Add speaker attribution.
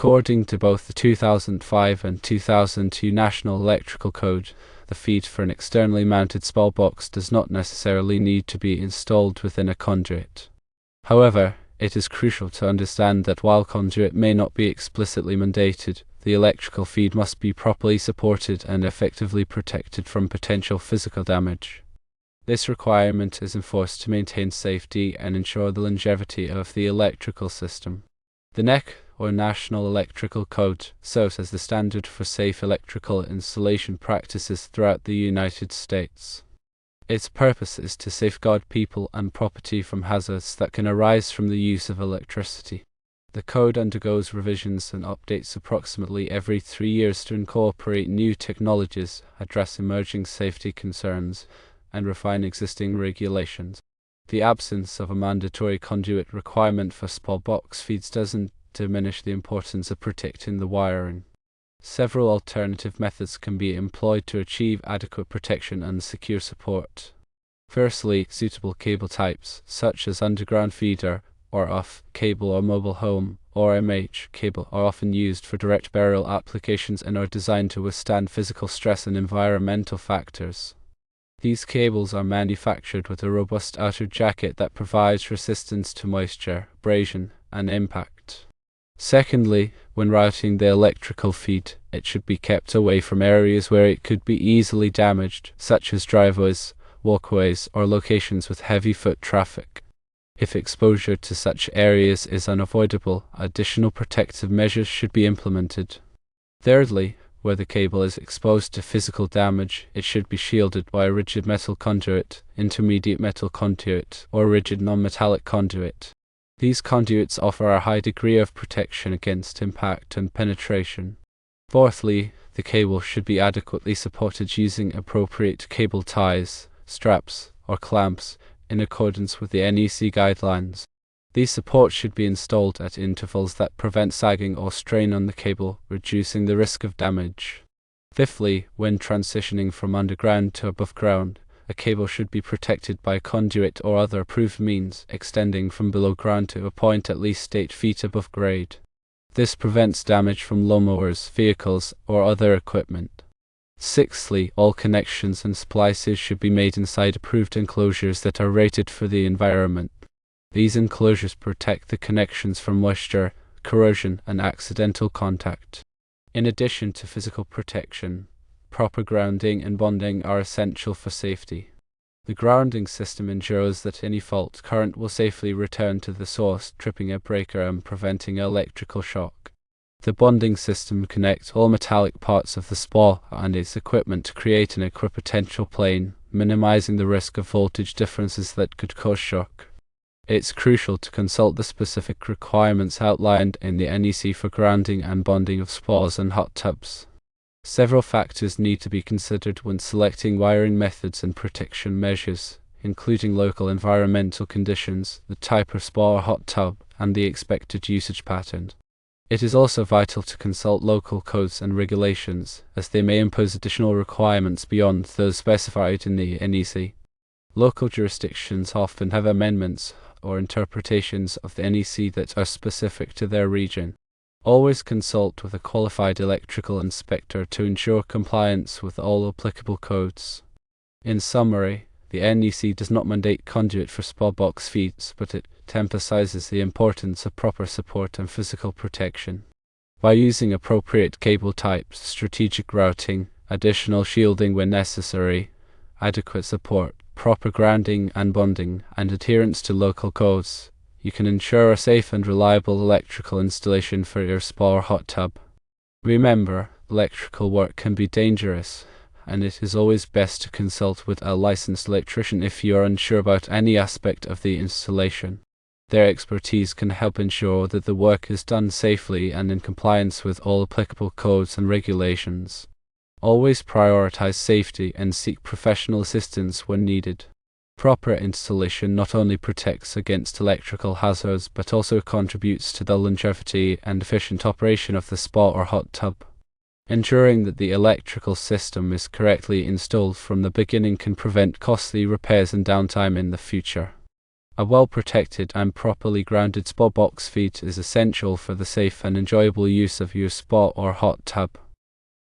Speaker 1: According to both the 2005 and 2002 National Electrical Code, the feed for an externally mounted small box does not necessarily need to be installed within a conduit. However, it is crucial to understand that while conduit may not be explicitly mandated, the electrical feed must be properly supported and effectively protected from potential physical damage. This requirement is enforced to maintain safety and ensure the longevity of the electrical system. The NEC, or National Electrical Code, serves as the standard for safe electrical installation practices throughout the United States. Its purpose is to safeguard people and property from hazards that can arise from the use of electricity. The code undergoes revisions and updates approximately every 3 years to incorporate new technologies, address emerging safety concerns, and refine existing regulations. The absence of a mandatory conduit requirement for small box feeds doesn't diminish the importance of protecting the wiring. Several alternative methods can be employed to achieve adequate protection and secure support. Firstly, suitable cable types, such as underground feeder, or off-cable or mobile home, or MH cable, are often used for direct burial applications and are designed to withstand physical stress and environmental factors. These cables are manufactured with a robust outer jacket that provides resistance to moisture, abrasion, and impact. Secondly, when routing the electrical feed, it should be kept away from areas where it could be easily damaged, such as driveways, walkways, or locations with heavy foot traffic. If exposure to such areas is unavoidable, additional protective measures should be implemented. Thirdly, where the cable is exposed to physical damage, it should be shielded by a rigid metal conduit, intermediate metal conduit, or rigid non-metallic conduit. These conduits offer a high degree of protection against impact and penetration. Fourthly, the cable should be adequately supported using appropriate cable ties, straps, or clamps in accordance with the NEC guidelines. These supports should be installed at intervals that prevent sagging or strain on the cable, reducing the risk of damage. Fifthly, when transitioning from underground to above ground, a cable should be protected by a conduit or other approved means, extending from below ground to a point at least 8 feet above grade. This prevents damage from lawnmowers, vehicles, or other equipment. Sixthly, all connections and splices should be made inside approved enclosures that are rated for the environment. These enclosures protect the connections from moisture, corrosion, and accidental contact. In addition to physical protection, proper grounding and bonding are essential for safety. The grounding system ensures that any fault current will safely return to the source, tripping a breaker and preventing electrical shock. The bonding system connects all metallic parts of the SPA and its equipment to create an equipotential plane, minimizing the risk of voltage differences that could cause shock. It's crucial to consult the specific requirements outlined in the NEC for grounding and bonding of SPAs and hot tubs. Several factors need to be considered when selecting wiring methods and protection measures, including local environmental conditions, the type of SPA or hot tub, and the expected usage pattern. It is also vital to consult local codes and regulations, as they may impose additional requirements beyond those specified in the NEC. Local jurisdictions often have amendments or interpretations of the NEC that are specific to their region. Always consult with a qualified electrical inspector to ensure compliance with all applicable codes. In summary, the NEC does not mandate conduit for SPA box feeds, but it emphasizes the importance of proper support and physical protection. By using appropriate cable types, strategic routing, additional shielding when necessary, adequate support, proper grounding and bonding, and adherence to local codes, you can ensure a safe and reliable electrical installation for your SPA or hot tub. Remember, electrical work can be dangerous, and it is always best to consult with a licensed electrician if you are unsure about any aspect of the installation. Their expertise can help ensure that the work is done safely and in compliance with all applicable codes and regulations. Always prioritize safety and seek professional assistance when needed. Proper installation not only protects against electrical hazards but also contributes to the longevity and efficient operation of the SPA or hot tub. Ensuring that the electrical system is correctly installed from the beginning can prevent costly repairs and downtime in the future. A well-protected and properly grounded spa box feed is essential for the safe and enjoyable use of your spa or hot tub.